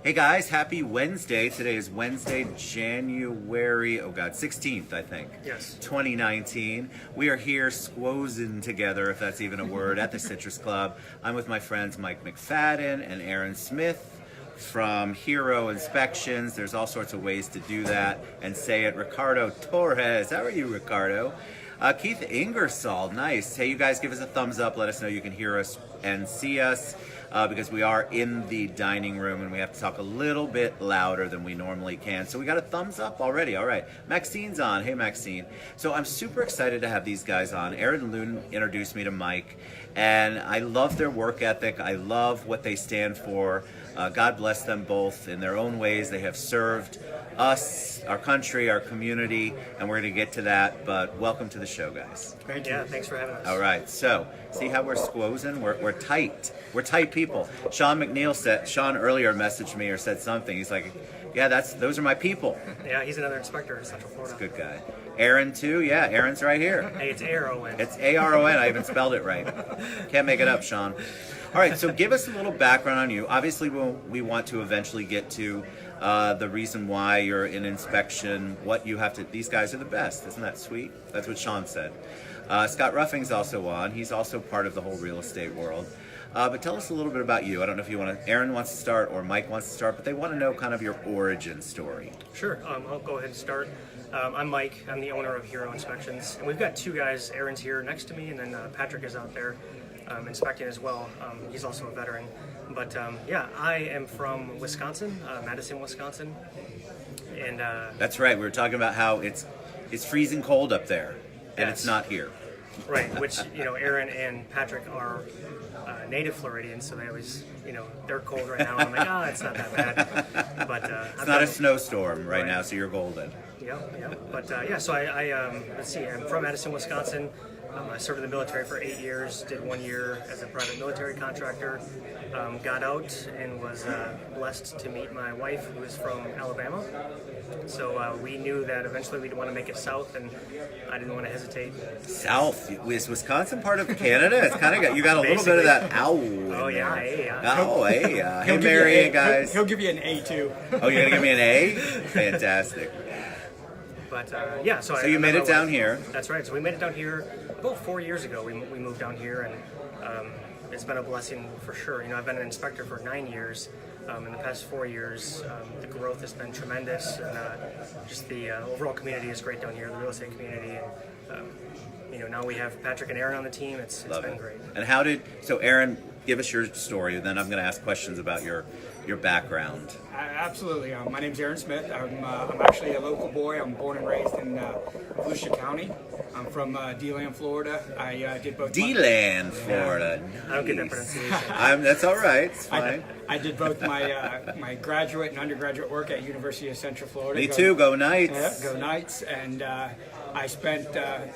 Hey guys, happy Wednesday. Today is Wednesday, January, 16th, I think. Yes. 2019. We are here squozing together, if that's even a word, at the Citrus Club. I'm with my friends Mike McFadden and Aaron Smith from Hero Inspections. There's all sorts of ways to do that and say it. Ricardo Torres. How are you, Ricardo? Keith Ingersoll, nice. Hey, you guys give us a thumbs up. Let us know you can hear us and see us. Because we are in the dining room and we have to talk a little bit louder than we normally can. So we got a thumbs up already. All right. Maxine's on. Hey, Maxine. So I'm super excited to have these guys on. Aaron Loon introduced me to Mike, and I love their work ethic. I love what they stand for. God bless them both in their own ways. They have served us, our country, our community, and we're going to get to that. But welcome to the show, guys. Thank you. Yeah, thanks for having us. All right. So see how we're squozing? We're tight. We're tight people. Sean earlier messaged me or said something. He's like, yeah, those are my people. Yeah, he's another inspector in Central Florida. He's a good guy. Aaron too. Yeah, Aaron's right here. Hey, it's A-R-O-N. It's A-R-O-N. I even spelled it right. Can't make it up, Sean. All right, so give us a little background on you. Obviously, we want to eventually get to the reason why you're in inspection, what you have to. These guys are the best. Isn't that sweet? That's what Sean said. Scott Ruffing's also on. He's also part of the whole real estate world. But tell us a little bit about you. I don't know if you want to. Aaron wants to start or Mike wants to start, but they want to know kind of your origin story. Sure. I'll go ahead and start. I'm Mike. I'm the owner of Hero Inspections, and we've got two guys. Aaron's here next to me, and then Patrick is out there inspecting as well. He's also a veteran. But yeah, I am from Wisconsin, Madison, Wisconsin, and that's right. We were talking about how it's freezing cold up there, and yes. It's not here. Right, which, Aaron and Patrick are native Floridians, so they always, they're cold right now. I'm like, it's not that bad. But it's not a snowstorm right now, so you're golden. Yeah. But yeah, so let's see, I'm from Madison, Wisconsin. I served in the military for 8 years, did 1 year as a private military contractor, got out and was blessed to meet my wife, who is from Alabama. So we knew that eventually we'd want to make it south, and I didn't want to hesitate. South? Is Wisconsin part of Canada? It's kind of you got a little bit of that ow. Oh yeah, hey. Hey, Mary, guys. He'll give you an A too. Oh, you're gonna give me an A? Fantastic. But yeah, so you made it down here. That's right. So we made it down here about 4 years ago. We moved down here, and it's been a blessing for sure. I've been an inspector for 9 years. In the past 4 years, the growth has been tremendous, and just the overall community is great down here, the real estate community. And, now we have Patrick and Aaron on the team. It's been great. And so Aaron, give us your story, and then I'm going to ask questions about your background. Absolutely. My name's Aaron Smith. I'm actually a local boy. I'm born and raised in Volusia County. I'm from D-Land, Florida. I did both. D-Land, Florida. Nice. I don't get that pronunciation. That's all right. It's fine. I did both my graduate and undergraduate work at University of Central Florida. Me too. Go Knights. Yeah, go Knights. And I spent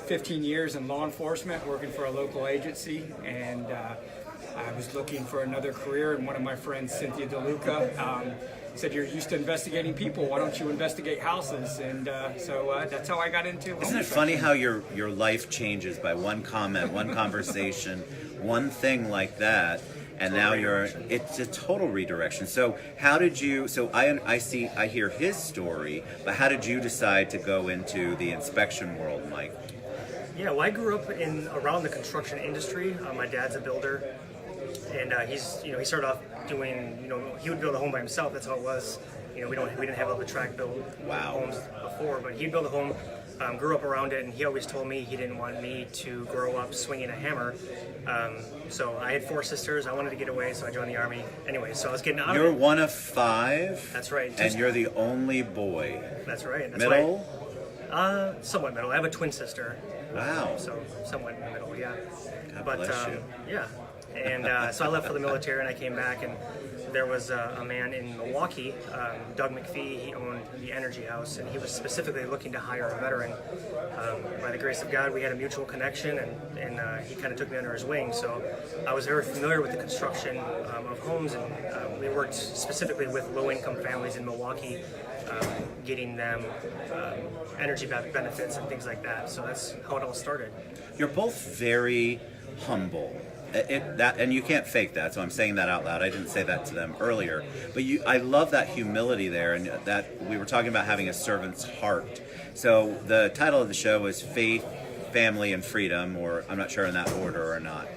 15 years in law enforcement working for a local agency, and I was looking for another career, and one of my friends, Cynthia DeLuca, said, you're used to investigating people, why don't you investigate houses? And so that's how I got into home Isn't it funny how your life changes by one comment, one conversation, one thing like that, and now it's a total redirection. So how did you, I hear his story, but how did you decide to go into the inspection world, Mike? Yeah, well, I grew up around the construction industry. My dad's a builder. And he started off doing, he would build a home by himself. That's how it was. We didn't have all the track built homes before, but he'd build a home. Grew up around it, and he always told me he didn't want me to grow up swinging a hammer. So I had 4 sisters. I wanted to get away, so I joined the Army. Anyway, so I was getting out of it. You're one of 5. That's right. And you're the only boy. That's right. That's middle? Somewhat middle. I have a twin sister. Wow. So somewhat in the middle, yeah. God bless you. Yeah. And so I left for the military, and I came back, and there was a man in Milwaukee, Doug McPhee. He owned the Energy House, and he was specifically looking to hire a veteran. By the grace of God, we had a mutual connection, and he kind of took me under his wing. So I was very familiar with the construction of homes, and we worked specifically with low-income families in Milwaukee, getting them energy benefits and things like that. So that's how it all started. You're both very humble, and you can't fake that, so I'm saying that out loud. I didn't say that to them earlier, but I love that humility there, and that we were talking about having a servant's heart. So the title of the show is Faith, Family, and Freedom, or I'm not sure in that order or not.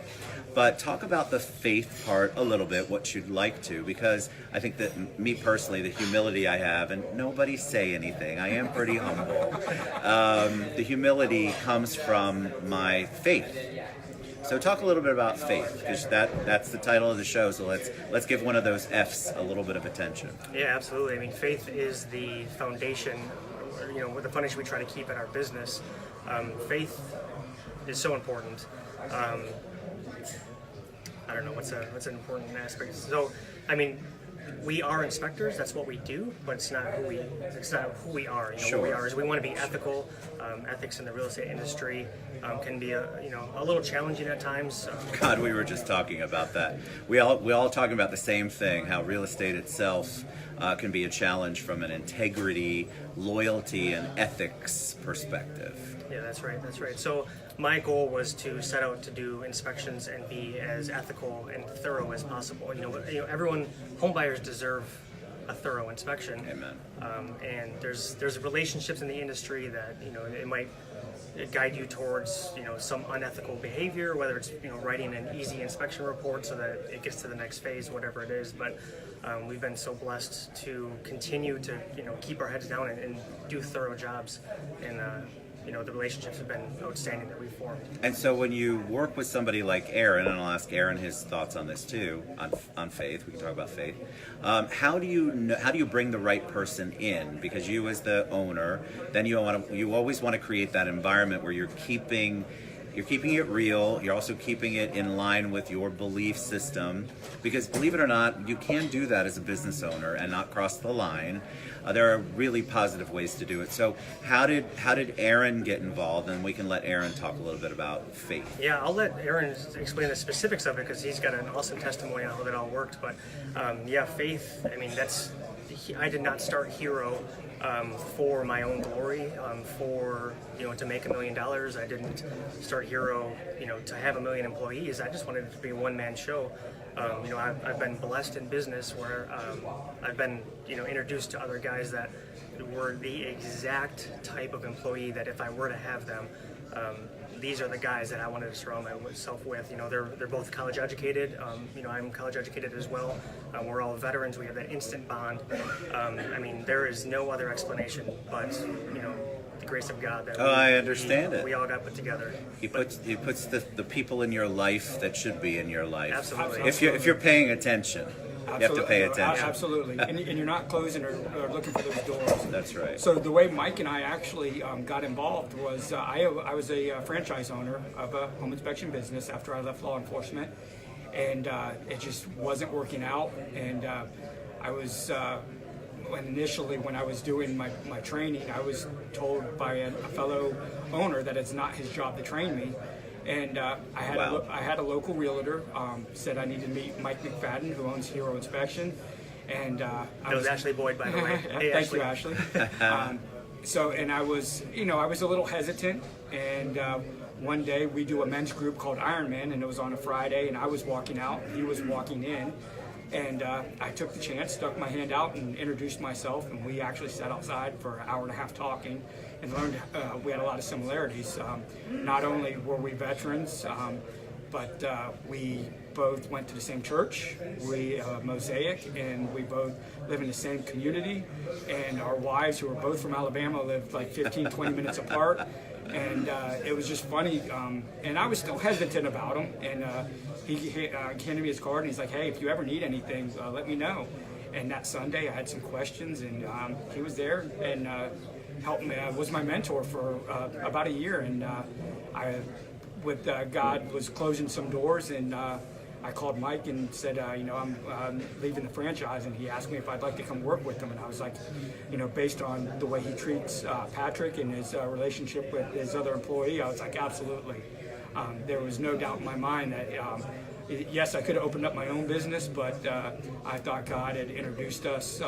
But talk about the faith part a little bit, what you'd like to, because I think that me personally, the humility I have, and nobody say anything, I am pretty humble. The humility comes from my faith. So talk a little bit about faith, because that's the title of the show. So let's give one of those F's a little bit of attention. Yeah, absolutely. I mean, faith is the foundation, the foundation we try to keep in our business. Faith is so important. I don't know what's an important aspect. So, I mean, we are inspectors. That's what we do, but it's not who we are. Sure. What we are is we want to be ethical. Ethics in the real estate industry can be a little challenging at times. God, we were just talking about that. We all talking about the same thing. How real estate itself can be a challenge from an integrity, loyalty, and ethics perspective. Yeah, that's right. That's right. So my goal was to set out to do inspections and be as ethical and thorough as possible. Everyone, home buyers deserve a thorough inspection. Amen. And there's relationships in the industry that it might guide you towards some unethical behavior, whether it's writing an easy inspection report so that it gets to the next phase, whatever it is. But we've been so blessed to continue to keep our heads down and do thorough jobs, and the relationships have been outstanding that we've formed. And so when you work with somebody like Aaron, and I'll ask Aaron his thoughts on this too, on faith, we can talk about faith. How do you bring the right person in? Because you as the owner, then you always want to create that environment where you're keeping it real. You're also keeping it in line with your belief system, because believe it or not, you can do that as a business owner and not cross the line. There are really positive ways to do it. So how did Aaron get involved? And we can let Aaron talk a little bit about faith. Yeah, I'll let Aaron explain the specifics of it, because he's got an awesome testimony on how that all worked. But faith, I mean, I did not start Hero for my own glory, to make $1 million. I didn't start Hero, to have 1 million employees. I just wanted it to be a one-man show. I've been blessed in business where I've been, introduced to other guys that were the exact type of employee that if I were to have them, these are the guys that I wanted to surround myself with. They're both college educated. I'm college educated as well. We're all veterans. We have that instant bond. There is no other explanation but the grace of God that I understand it. We all got put together. He puts the people in your life that should be in your life. Absolutely. If you're paying attention. You have to pay attention. Absolutely. And you're not closing or looking for those doors. That's right. So the way Mike and I actually got involved was I was a franchise owner of a home inspection business after I left law enforcement, and it just wasn't working out. And I was initially, when I was doing my training, I was told by a fellow owner that it's not his job to train me. And I had a local realtor said I needed to meet Mike McFadden, who owns Hero Inspection, and that was Ashley Boyd, by the way. Hey, thank you, Ashley. And I was a little hesitant, and one day we do a men's group called Ironman, and it was on a Friday, and I was walking out, and he was walking in. And I took the chance, stuck my hand out, and introduced myself. And we actually sat outside for an hour and a half talking, and learned we had a lot of similarities. Not only were we veterans, but we both went to the same church. We Mosaic, and we both live in the same community. And our wives, who are both from Alabama, lived like 15, 20 minutes apart. And it was just funny. And I was still hesitant about him. And he handed me his card, and he's like, "Hey, if you ever need anything, let me know." And that Sunday, I had some questions, and he was there and helped me. Was my mentor for about a year, and God was closing some doors, and I called Mike and said, I'm leaving the franchise, and he asked me if I'd like to come work with him, and I was like, based on the way he treats Patrick and his relationship with his other employee, I was like, absolutely. There was no doubt in my mind that yes, I could have opened up my own business, but I thought God had introduced us,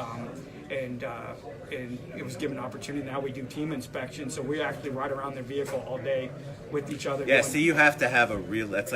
and it was given an opportunity. Now we do team inspections, so we actually ride around their vehicle all day with each other. Yeah, see, you have to have a real. That's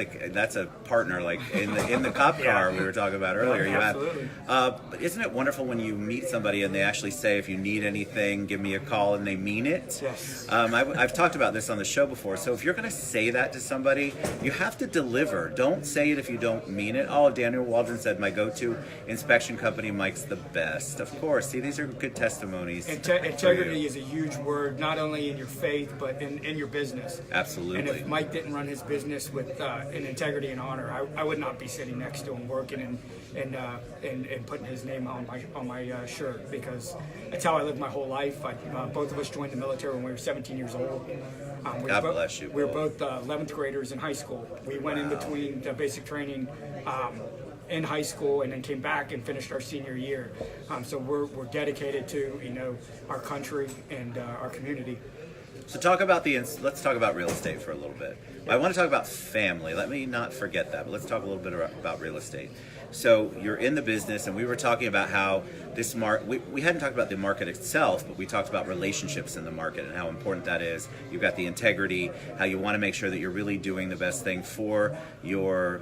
a partner, like in the cop car we were talking about earlier. You absolutely. But isn't it wonderful when you meet somebody and they actually say, "If you need anything, give me a call," and they mean it? Yes. I've talked about this on the show before. So if you're going to say that to somebody, you have to deliver. Don't say it if you don't mean it. Oh, Daniel Waldron said my go-to inspection company, Mike's the best. Of course. See, these are good testimonies. Integrity is a huge word, not only in your faith, but in your business. Absolutely. And if Mike didn't run his business with in integrity and honor, I would not be sitting next to him working and putting his name on my shirt, because that's how I lived my whole life. Both of us joined the military when we were 17 years old. God bless you. We were both 11th graders in high school. We went in between the basic training in high school and then came back and finished our senior year. So we're dedicated to our country and our community. So let's talk about real estate for a little bit. I want to talk about family. Let me not forget that, but let's talk a little bit about real estate. So you're in the business, and we were talking about how this we hadn't talked about the market itself, but we talked about relationships in the market and how important that is. You've got the integrity, how you want to make sure that you're really doing the best thing for your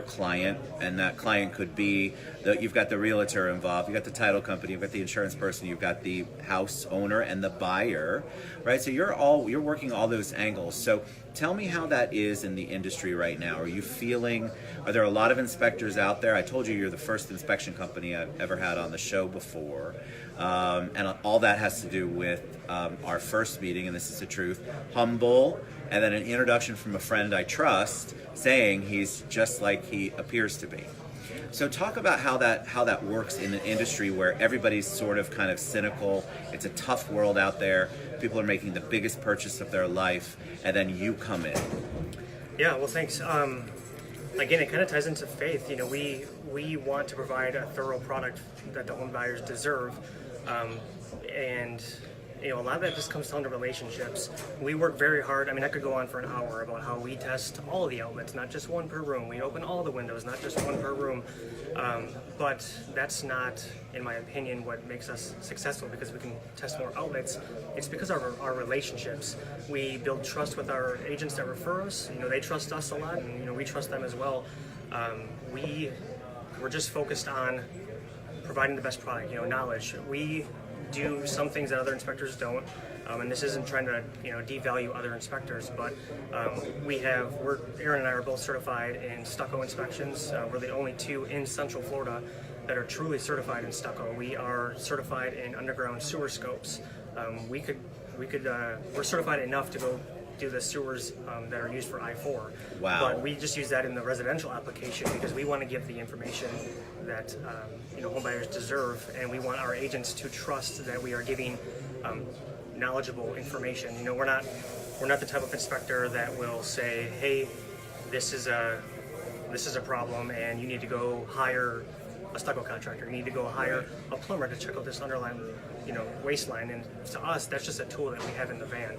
client, and that client could be you've got the realtor involved, you've got the title company, you've got the insurance person, you've got the house owner and the buyer, right? So you're working all those angles. So tell me how that is in the industry right now. Are there a lot of inspectors out there? I told you you're the first inspection company I've ever had on the show before. And all that has to do with our first meeting, and this is the truth, humble, and then an introduction from a friend I trust saying he's just like he appears to be. So talk about how that works in an industry where everybody's sort of kind of cynical. It's a tough world out there. People are making the biggest purchase of their life, and then you come in. Yeah, well, thanks. Again, it kind of ties into faith. We want to provide a thorough product that the home buyers deserve, and a lot of that just comes down to relationships. We work very hard. I mean, I could go on for an hour about how we test all of the outlets, not just one per room. We open all the windows, not just one per room. But that's not, in my opinion, what makes us successful, because we can test more outlets. It's because of our relationships. We build trust with our agents that refer us. They trust us a lot, and we trust them as well. We're just focused on providing the best product, knowledge. We do some things that other inspectors don't, and this isn't trying to devalue other inspectors, but Aaron and I are both certified in stucco inspections. We're the only two in Central Florida that are truly certified in stucco. We are certified in underground sewer scopes. We're certified enough to go do the sewers that are used for I-4. Wow. But we just use that in the residential application because we want to give the information that home buyers deserve, and we want our agents to trust that we are giving knowledgeable information. We're not the type of inspector that will say, hey, this is a problem and you need to go hire a stucco contractor. You need to go hire a plumber to check out this underlying waistline. And to us, that's just a tool that we have in the van.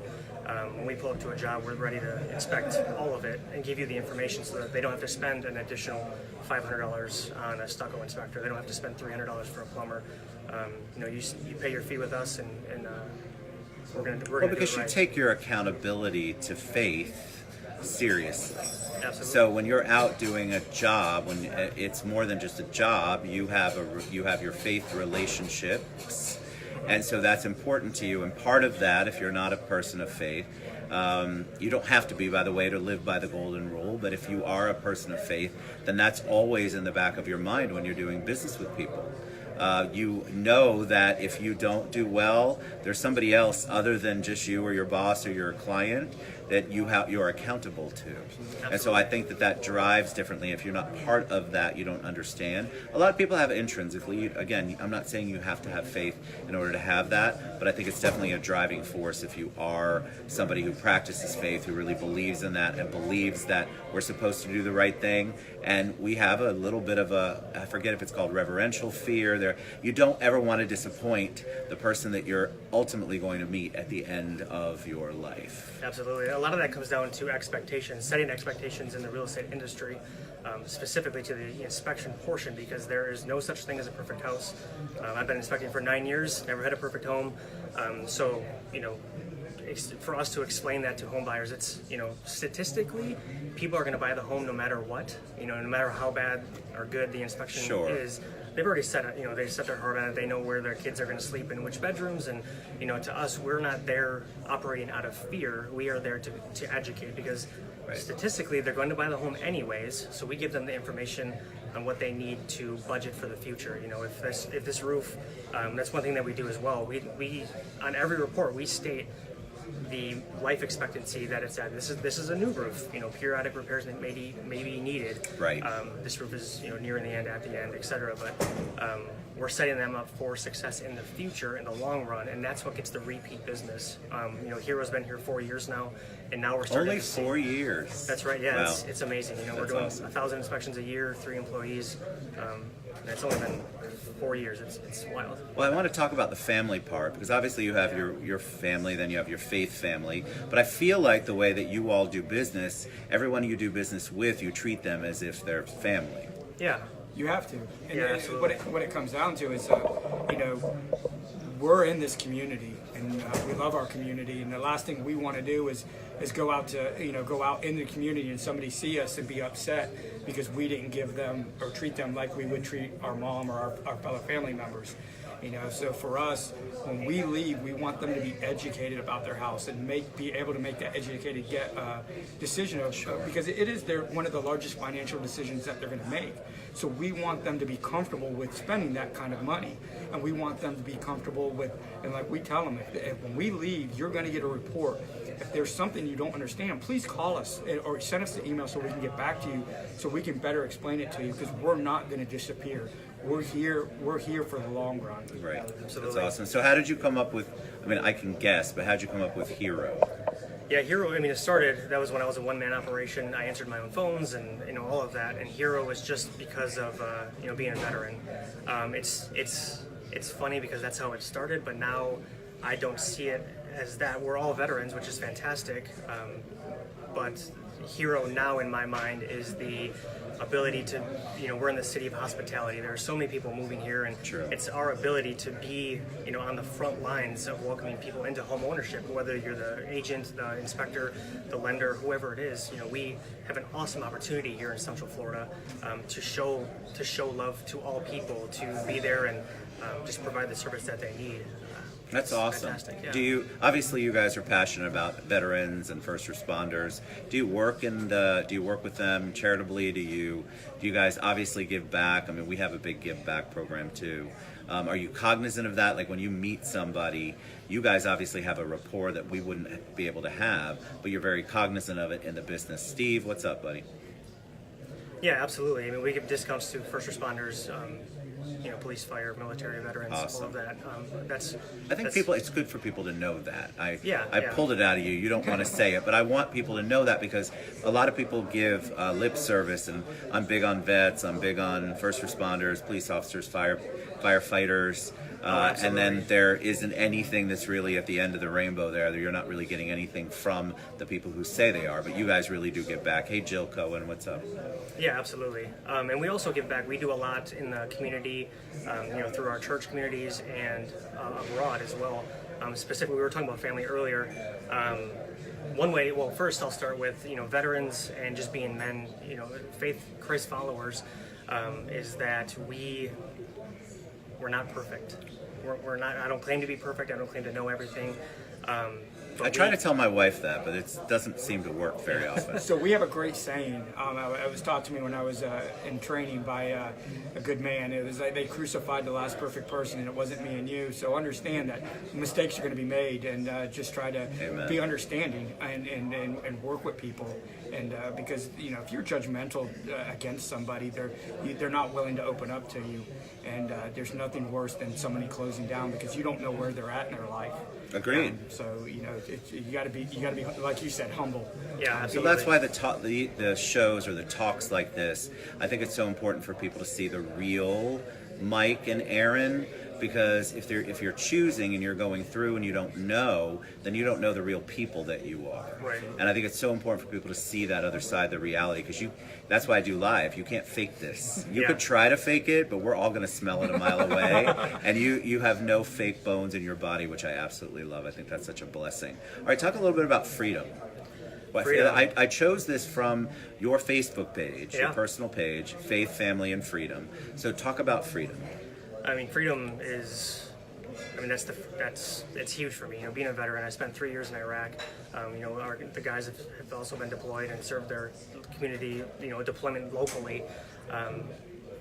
When we pull up to a job, we're ready to inspect all of it and give you the information so that they don't have to spend an additional $500 on a stucco inspector. They don't have to spend $300 for a plumber. You pay your fee with us, and we're going to do it right. Because you take your accountability to faith seriously. Absolutely. So when you're out doing a job, when it's more than just a job, you have your faith relationships. And so that's important to you. And part of that, if you're not a person of faith, you don't have to be, by the way, to live by the golden rule. But if you are a person of faith, then that's always in the back of your mind when you're doing business with people. You know that if you don't do well, there's somebody else other than just you or your boss or your client that you're accountable to. Absolutely. And so I think that drives differently. If you're not part of that, you don't understand. A lot of people have intrinsically, again, I'm not saying you have to have faith in order to have that, but I think it's definitely a driving force if you are somebody who practices faith, who really believes in that and believes that we're supposed to do the right thing. And we have a little bit of I forget if it's called reverential fear there. You don't ever want to disappoint the person that you're ultimately going to meet at the end of your life. Absolutely. A lot of that comes down to expectations, setting expectations in the real estate industry, specifically to the inspection portion, because there is no such thing as a perfect house. I've been inspecting for 9 years, never had a perfect home. So, for us to explain that to home buyers, it's, statistically, people are going to buy the home no matter what, no matter how bad or good the inspection is. They've already set it, they set their heart on it. They know where their kids are going to sleep in which bedrooms. And, to us, we're not there operating out of fear. We are there to educate, because statistically, they're going to buy the home anyways. So we give them the information on what they need to budget for the future. If this roof, that's one thing that we do as well. We on every report, we state the life expectancy that it's at. This is a new roof. Periodic repairs may be needed. Right. This roof is nearing the end, at the end, etc. But we're setting them up for success in the future, in the long run, and that's what gets the repeat business. Hero's been here 4 years now, and now we're starting. Only 4 years. That's right. Yeah, wow. it's amazing. We're doing awesome. 1,000 inspections a year, 3 employees. And it's only been 4 years. It's wild. Well, I want to talk about the family part, because obviously you have your family, then you have your faith family. But I feel like the way that you all do business, everyone you do business with, you treat them as if they're family. Yeah. You have to. And absolutely. what it comes down to is, we're in this community, and we love our community. And the last thing we want to do is go out in the community and somebody see us and be upset because we didn't give them or treat them like we would treat our mom or our fellow family members. So for us, when we leave, we want them to be educated about their house and be able to make that educated decision because it is one of the largest financial decisions that they're going to make. So we want them to be comfortable with spending that kind of money, and we want them to be comfortable with, and like we tell them, if when we leave, you're going to get a report. If there's something you don't understand, please call us or send us an email so we can get back to you, so we can better explain it to you, because we're not going to disappear. We're here for the long run. Right. Absolutely. That's awesome. So how did you come up with, I can guess, but how did you come up with Hero? Yeah, Hero, it started, that was when I was a one-man operation. I answered my own phones and, all of that. And Hero was just because of, being a veteran. It's funny because that's how it started, but now I don't see it as that. We're all veterans, which is fantastic. But Hero now in my mind is the ability to, we're in the city of hospitality. There are so many people moving here, and it's our ability to be, on the front lines of welcoming people into home ownership, whether you're the agent, the inspector, the lender, whoever it is. We have an awesome opportunity here in Central Florida to show love to all people, to be there and just provide the service that they need. That's awesome. Fantastic, yeah. Obviously you guys are passionate about veterans and first responders. Do you work with them charitably? Do you guys obviously give back? We have a big give back program too. Are you cognizant of that? Like when you meet somebody, you guys obviously have a rapport that we wouldn't be able to have, but you're very cognizant of it in the business. Steve, what's up, buddy? Yeah, absolutely. We give discounts to first responders, police, fire, military, veterans, awesome. All of that. I think it's good for people to know that. I pulled it out of you. You don't want to say it, but I want people to know that, because a lot of people give lip service, and I'm big on vets, I'm big on first responders, police officers, firefighters, and then there isn't anything that's really at the end of the rainbow there. You're not really getting anything from the people who say they are, but you guys really do give back. Hey, Jill Cohen, what's up? Yeah, absolutely. And we also give back. We do a lot in the community, through our church communities and abroad as well. Specifically, we were talking about family earlier. One way, first I'll start with, veterans and just being men, faith Christ followers, is that we're not perfect. We're not. I don't claim to be perfect. I don't claim to know everything. I try to tell my wife that, but it doesn't seem to work very often. So we have a great saying. It was taught to me when I was in training by a good man. It was like they crucified the last perfect person, and it wasn't me and you. So understand that mistakes are going to be made, and just try to be understanding and work with people. And because if you're judgmental against somebody, they're not willing to open up to you. And there's nothing worse than somebody closing down because you don't know where they're at in their life. Agreed. So you got to be like you said, humble. Yeah, so absolutely. that's why the shows or the talks like this, I think it's so important for people to see the real Mike and Aaron, because if you're choosing and you're going through and you don't know, then you don't know the real people that you are. Right. And I think it's so important for people to see that other side, the reality, because that's why I do live. You can't fake this. You could try to fake it, but we're all going to smell it a mile away. And you have no fake bones in your body, which I absolutely love. I think that's such a blessing. All right, talk a little bit about freedom. Freedom. I chose this from your Facebook page, your Yeah. personal page, Faith, Family, and Freedom. So talk about freedom. I mean, freedom is, I mean, it's huge for me. You know, being a veteran, I spent 3 years in Iraq. You know, the guys have also been deployed and served their community, you know, deployment locally.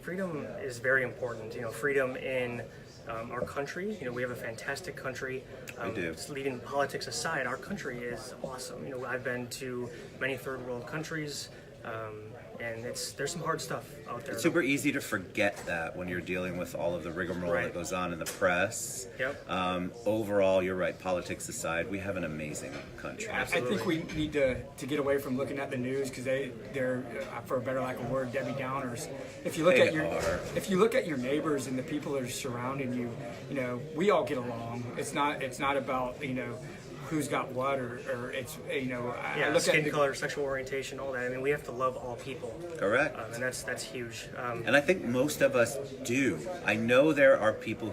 Freedom is very important. You know, freedom in our country. You know, we have a fantastic country. We do. Just leaving politics aside, our country is awesome. You know, I've been to many third world countries. And there's some hard stuff out there. It's super easy to forget that when you're dealing with all of the rigmarole Right. that goes on in the press. Yep. Overall, you're right. Politics aside, we have an amazing country. I think we need to get away from looking at the news because they're for a better lack of word, Debbie Downers. If you look They at are. if you look at your neighbors and the people that are surrounding you, you know, we all get along. It's not about, you know, who's got what or it's, you know, I look skin at color, sexual orientation, all that. I mean, we have to love all people. Correct. And that's huge. And I think most of us do. I know there are people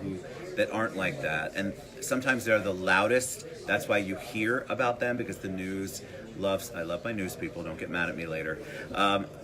that aren't like that, and sometimes they're the loudest. That's why you hear about them, because the news I love my news people, don't get mad at me later,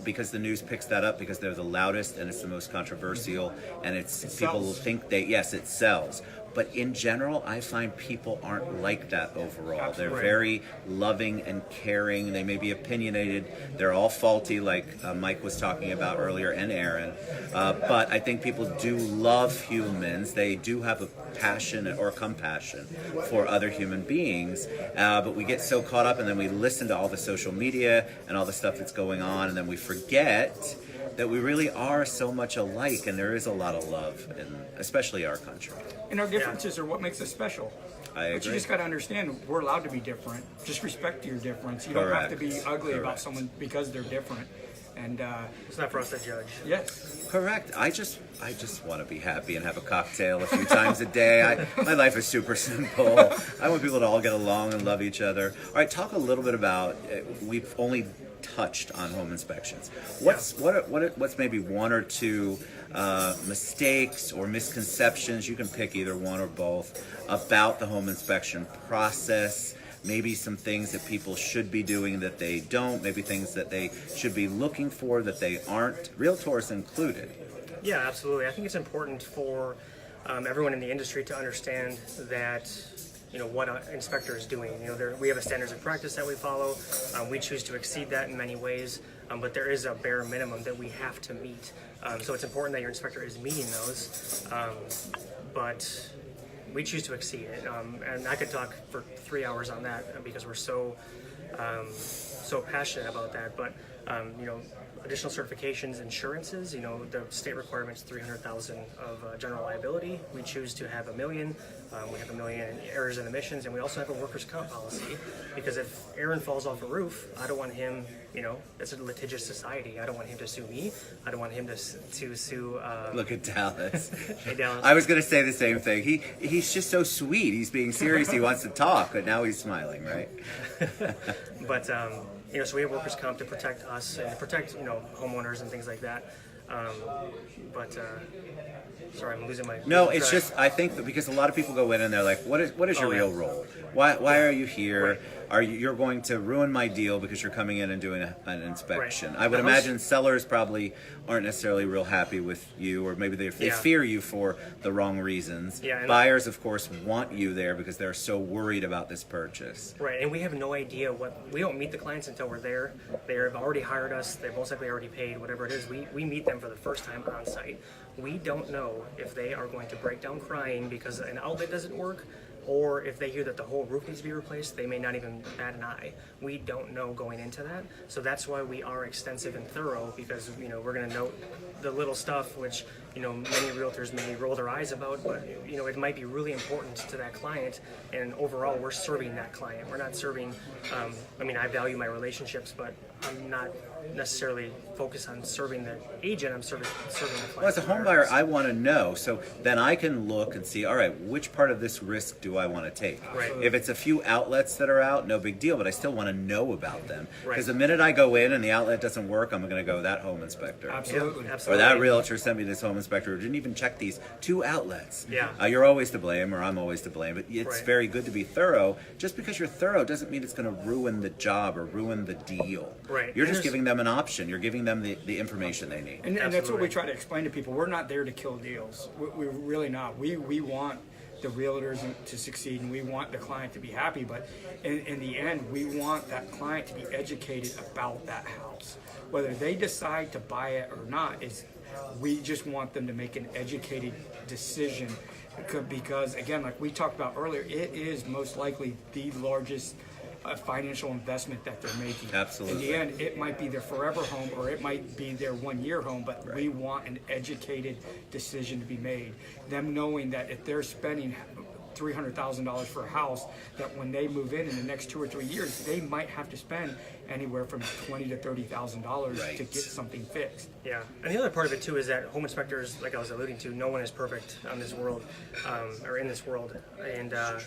because the news picks that up because they're the loudest and it's the most controversial, and it people sells. think it sells. But in general, I find people aren't like that overall. They're Right. very loving and caring. They may be opinionated. They're all faulty, like Mike was talking about earlier, and Aaron. But I think people do love humans. They do have a passion or compassion for other human beings. But we get so caught up, and then we listen to all the social media and all the stuff that's going on, and then we forget that we really are so much alike, and there is a lot of love, especially our country. and our differences are what makes us special. I But you agree. just got to understand, we're allowed to be different. Just respect your difference. You don't have to be Correct. ugly about Correct. someone because they're different. And It's not for us to judge. yes, Correct. I just want to be happy and have a cocktail a few times a day. My life is super simple. I want people to all get along and love each other. All right, talk a little bit about. We've only touched on home inspections. What's maybe one or two mistakes or misconceptions? You can pick either one or both about the home inspection process. Maybe some things that people should be doing that they don't. Maybe things that they should be looking for that they aren't. Realtors included. Yeah, absolutely. I think it's important for everyone in the industry to understand that, you know, what an inspector is doing. You know, we have a standards of practice that we follow. We choose to exceed that in many ways, but there is a bare minimum that we have to meet. So it's important that your inspector is meeting those. But we choose to exceed it, and I could talk for 3 hours on that because we're so passionate about that. But you know, additional certifications, insurances. You know, the state requirement's 300,000 of general liability. We choose to have $1 million. We have $1 million in errors and omissions, and we also have a workers' comp policy because if Aaron falls off a roof, I don't want him. You know, it's a litigious society. I don't want him to sue me. I don't want him to sue. Look at Dallas. Hey, Dallas. I was going to say the same thing. He's just so sweet. He's being serious. He wants to talk, but now he's smiling, right? But you know, so we have workers' comp to protect us and to protect, you know, homeowners and things like that. Sorry, I'm losing my. No, it's track. just I think that because a lot of people go in and they're like, "What is your Oh, yeah. real role? Why are you here? Right. You're going to ruin my deal because you're coming in and doing an inspection?" Right. I would The house- imagine sellers probably aren't necessarily real happy with you, or maybe they Yeah. fear you for the wrong reasons. Yeah, and- Buyers, of course, want you there because they're so worried about this purchase. Right, and we have no idea we don't meet the clients until we're there. They have already hired us. They've most likely already paid, whatever it is. We meet them for the first time on site. We don't know if they are going to break down crying because an outlet doesn't work, or if they hear that the whole roof needs to be replaced, they may not even bat an eye. We don't know going into that. So that's why we are extensive and thorough, because, you know, we're going to note the little stuff, which, many realtors may roll their eyes about, but it might be really important to that client. And overall, we're serving that client. We're not serving. I value my relationships, but I'm not necessarily focused on serving the agent. I'm serving the client. Well, as a home buyer, I want to know, so then I can look and see, all right, which part of this risk do I want to take? Right. If it's a few outlets that are out, no big deal, but I still want to know about them. Right. Because the minute I go in and the outlet doesn't work, I'm going to go, that home inspector. Absolutely. Yeah, Or absolutely. that realtor sent me this home inspector who didn't even check these 2 outlets. Yeah. You're always to blame, or I'm always to blame, but it's Right. very good to be thorough. Just because you're thorough doesn't mean it's going to ruin the job or ruin the deal. Right. You're And just there's- giving them an option. You're giving them the information they need. And that's what Absolutely. we try to explain to people. We're not there to kill deals. We're really not. We want the realtors to succeed, and we want the client to be happy. But in the end, we want that client to be educated about that house. Whether they decide to buy it or not, we just want them to make an educated decision. Because again, like we talked about earlier, it is most likely the largest financial investment that they're making. Absolutely. In the end, it might be their forever home or it might be their 1-year home, but we want an educated decision to be made. Them knowing that if they're spending $300,000 for a house, that when they move in the next 2 or 3 years, they might have to spend anywhere from $20,000 to $30,000 Right. to get something fixed. Yeah, and the other part of it too is that home inspectors, like I was alluding to, no one is perfect on this world, or in this world, and a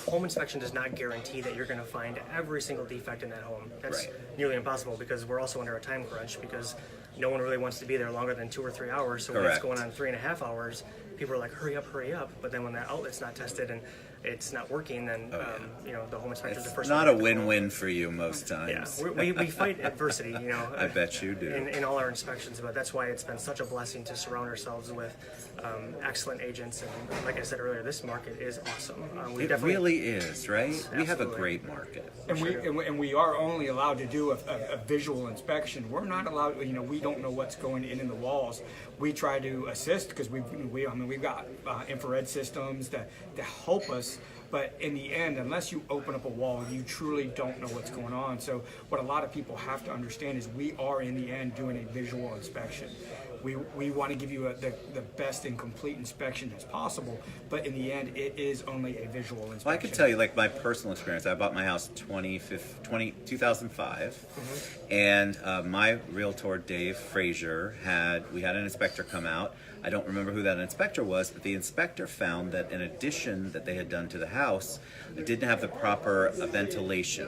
home inspection does not guarantee that you're going to find every single defect in that home. That's Right. nearly impossible because we're also under a time crunch because no one really wants to be there longer than 2 or 3 hours. So when it's Correct. going on 3.5 hours, people are like, hurry up. But then when that outlet's not tested and it's not working, then the home inspector's the It's first not one a to call. win-win for you most Yeah, times. we fight adversity, I bet you do. in all our inspections, but that's why it's been such a blessing to surround ourselves with excellent agents. And like I said earlier, this market is awesome. We It definitely really is, right? We have a Absolutely. great market. And we are only allowed to do a visual inspection. We're not allowed. We don't know what's going in the walls. We try to assist because we've got infrared systems that help us. But in the end, unless you open up a wall, you truly don't know what's going on. So what a lot of people have to understand is we are in the end doing a visual inspection. We want to give you the best and complete inspection as possible, but in the end, it is only a visual inspection. Well, I can tell you, like my personal experience. I bought my house 2005, and my realtor Dave Frazier we had an inspector come out. I don't remember who that inspector was, but the inspector found that an addition that they had done to the house didn't have the proper ventilation.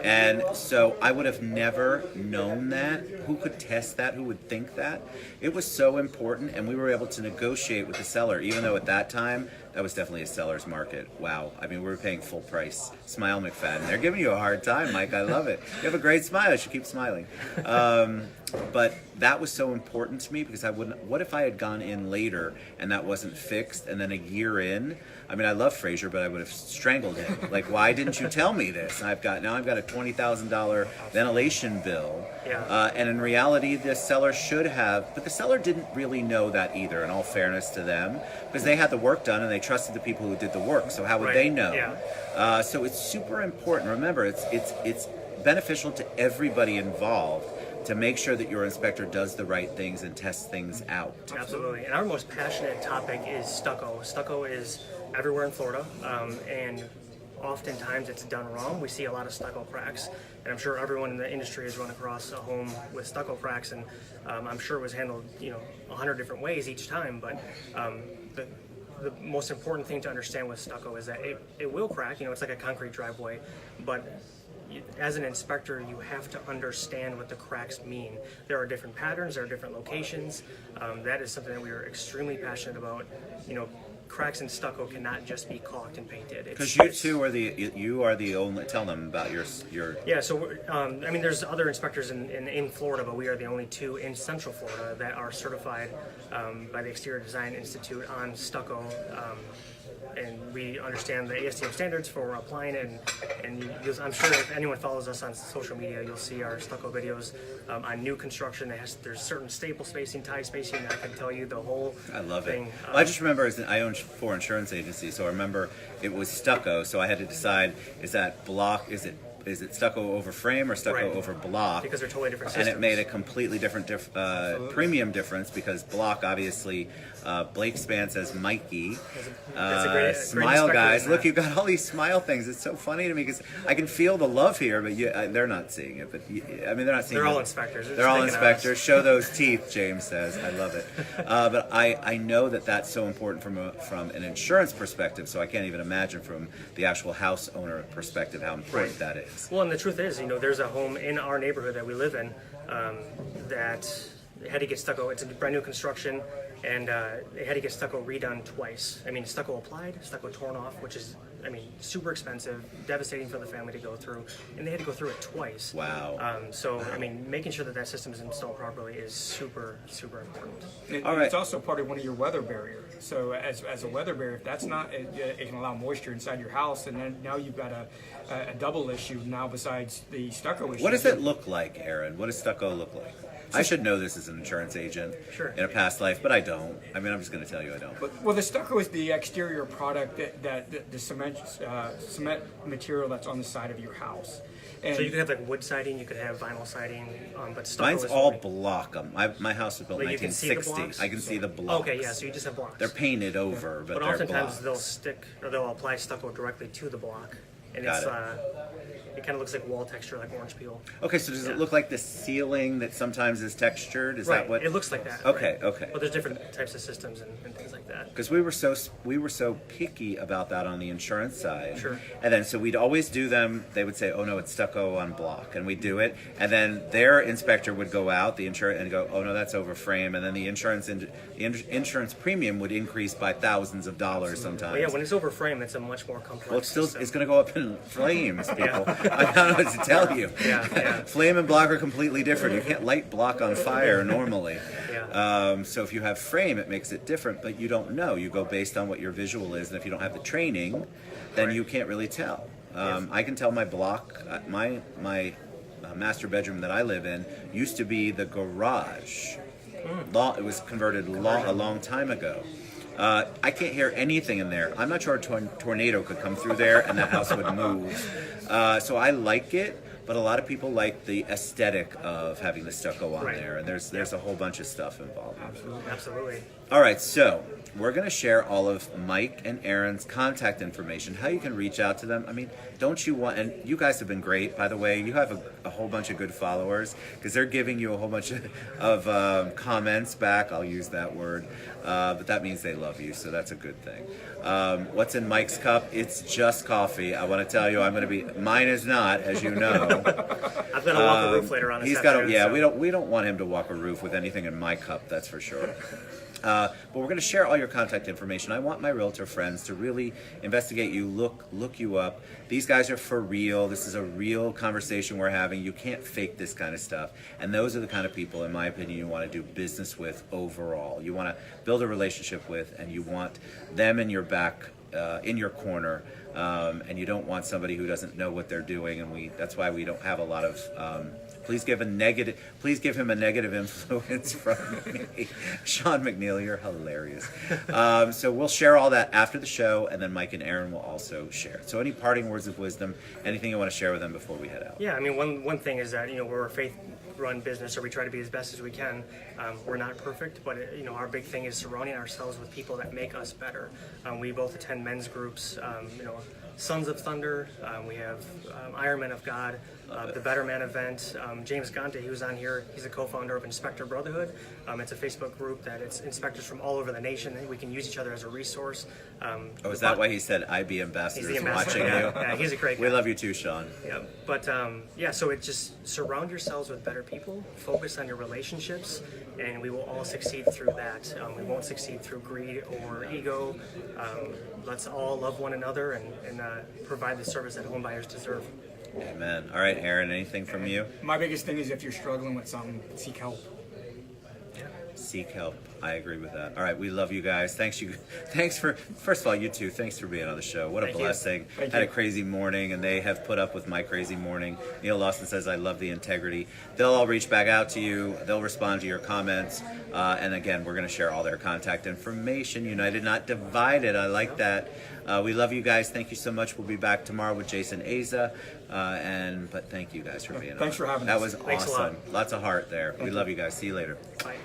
And so I would have never known that. Who could test that? Who would think that? It was so important, and we were able to negotiate with the seller, even though at that time, that was definitely a seller's market. Wow. I mean, we were paying full price. Smile, McFadden. They're giving you a hard time, Mike. I love it. You have a great smile. You should keep smiling. But that was so important to me because what if I had gone in later and that wasn't fixed, and then a year in, I mean, I love Frazier, but I would have strangled him. Like, why didn't you tell me this? And I've got a $20,000 ventilation bill. Yeah. And in reality, the seller should have, but the seller didn't really know that either, in all fairness to them, because they had the work done and they trusted the people who did the work. So how would Right. they know? Yeah. So it's super important. Remember, it's beneficial to everybody involved to make sure that your inspector does the right things and tests things out. Absolutely. And our most passionate topic is stucco. Stucco is everywhere in Florida, and oftentimes it's done wrong. We see a lot of stucco cracks, and I'm sure everyone in the industry has run across a home with stucco cracks, and I'm sure it was handled 100 different ways each time, but the most important thing to understand with stucco is that it will crack. It's like a concrete driveway, but as an inspector, you have to understand what the cracks mean. There are different patterns, there are different locations. That is something that we are extremely passionate about. Cracks in stucco cannot just be caulked and painted. Because you are the only. Tell them about your. Yeah. So there's other inspectors in Florida, but we are the only two in Central Florida that are certified by the Exterior Design Institute on stucco. And we understand the ASTM standards for applying it, and I'm sure if anyone follows us on social media, you'll see our stucco videos on new construction. There's certain staple spacing, tie spacing. I can tell you the whole I love thing. it. Well, I just remember I owned 4 insurance agencies, so I remember it was stucco. So I had to decide: is that block? Is it is it stucco over frame or stucco Right. over block? Because they're totally different And systems. it made a completely different premium difference because block, obviously, Blake Span says Mikey. That's a great Smile inspector guys. in Look, that. you've got all these smile things. It's so funny to me because I can feel the love here, but they're not seeing it. But I mean, they're not seeing They're it. all inspectors. They're all just making inspectors. Show those teeth, James says. I love it. But I know that that's so important from an insurance perspective, so I can't even imagine from the actual house owner perspective how important that is. Well, and the truth is, there's a home in our neighborhood that we live in that had to get stucco. It's a brand new construction, and it had to get stucco redone twice. I mean, stucco applied, stucco torn off, which is, super expensive, devastating for the family to go through, and they had to go through it twice. Wow. Making sure that system is installed properly is super, super important. All right. It's also part of one of your weather barriers. So as a weather barrier, if that's not, it can allow moisture inside your house, and then now you've got a double issue now besides the stucco issue. What does it look like, Aaron? What does stucco look like? I should know this as an insurance agent Sure. in a past life, but I don't. I'm just going to tell you I don't. Well, the stucco is the exterior product that the cement material that's on the side of your house. And So you could have like wood siding, you could have vinyl siding, but stucco Mine's is all really- block. My house was built in Like, you can see the 1960. blocks? I can see the blocks. Okay, yeah, so you just have blocks. They're painted over, but But they're oftentimes blocks. they'll apply stucco directly to the block, and Got it's it. it kind of looks like wall texture, like orange peel. Okay, so does Yeah. it look like the ceiling that sometimes is textured? Is Right, that what? it looks like that. Okay, right? okay. But there's different types of systems and things like that. Because we were so picky about that on the insurance side. Sure. And then so we'd always do them. They would say, "Oh no, it's stucco on block," and we'd do it. And then their inspector would go out, the insurance, and go, "Oh no, that's over frame." And then the insurance premium would increase by thousands of dollars sometimes. But yeah, when it's over frame, it's a much more complex. Well, it's still system. it's going to go up in flames, people. I don't know what to tell you. Yeah, yeah. Flame and block are completely different. You can't light block on fire normally. Yeah. So if you have frame, it makes it different, but you don't know. You go based on what your visual is, and if you don't have the training, then you can't really tell. I can tell my block, my master bedroom that I live in used to be the garage. It was converted a long time ago. I can't hear anything in there. I'm not sure a tornado could come through there and that house would move. So I like it, but a lot of people like the aesthetic of having the stucco on Right. there, and there's a whole bunch of stuff involved. Absolutely. All right, so we're going to share all of Mike and Aaron's contact information, how you can reach out to them. Don't you want, and you guys have been great, by the way. You have a whole bunch of good followers because they're giving you a whole bunch of comments back. I'll use that word, but that means they love you, so that's a good thing. What's in Mike's cup? It's just coffee. I want to tell you, mine is not, as you know. I've got to walk a roof later on. He's got we don't want him to walk a roof with anything in my cup, that's for sure. But we're going to share all your contact information. I want my realtor friends to really investigate you, look you up. These guys are for real. This is a real conversation we're having. You can't fake this kind of stuff. And those are the kind of people, in my opinion, you want to do business with overall. You want to build a relationship with, and you want them in your back, in your corner. And you don't want somebody who doesn't know what they're doing. And that's why we don't have a lot of. Please give him a negative influence from me. Sean McNeil, you're hilarious. So we'll share all that after the show, and then Mike and Aaron will also share. So any parting words of wisdom, anything you want to share with them before we head out? Yeah, one thing is that we're a faith-run business, so we try to be as best as we can. We're not perfect, but our big thing is surrounding ourselves with people that make us better. We both attend men's groups. Sons of Thunder. We have Iron Men of God, the Better Man event. James Gante, he was on here. He's a co-founder of Inspector Brotherhood. It's a Facebook group that it's inspectors from all over the nation. We can use each other as a resource. Is that why he said IB He's ambassadors the ambassador. watching you? Yeah, he's a great guy. We love you too, Sean. Yeah, but so it just surround yourselves with better people, focus on your relationships, and we will all succeed through that. We won't succeed through greed or ego. Let's all love one another and provide the service that home buyers deserve. Amen. All right, Aaron, anything from you? my biggest thing is if you're struggling with something, seek help. Seek help. I agree with that. All right, we love you guys. Thanks for, first of all, you two, thanks for being on the show. What a Thank you. blessing. Had a crazy morning, and they have put up with my crazy morning. Neil Lawson says, I love the integrity. They'll all reach back out to you. They'll respond to your comments. And again, we're going to share all their contact information. United, not divided. I like that. We love you guys. Thank you so much. We'll be back tomorrow with Jason Aza. But thank you guys for being on. Thanks for having That us. was Thanks a awesome. lot. Lots of heart there. We love you guys. See you later. Bye.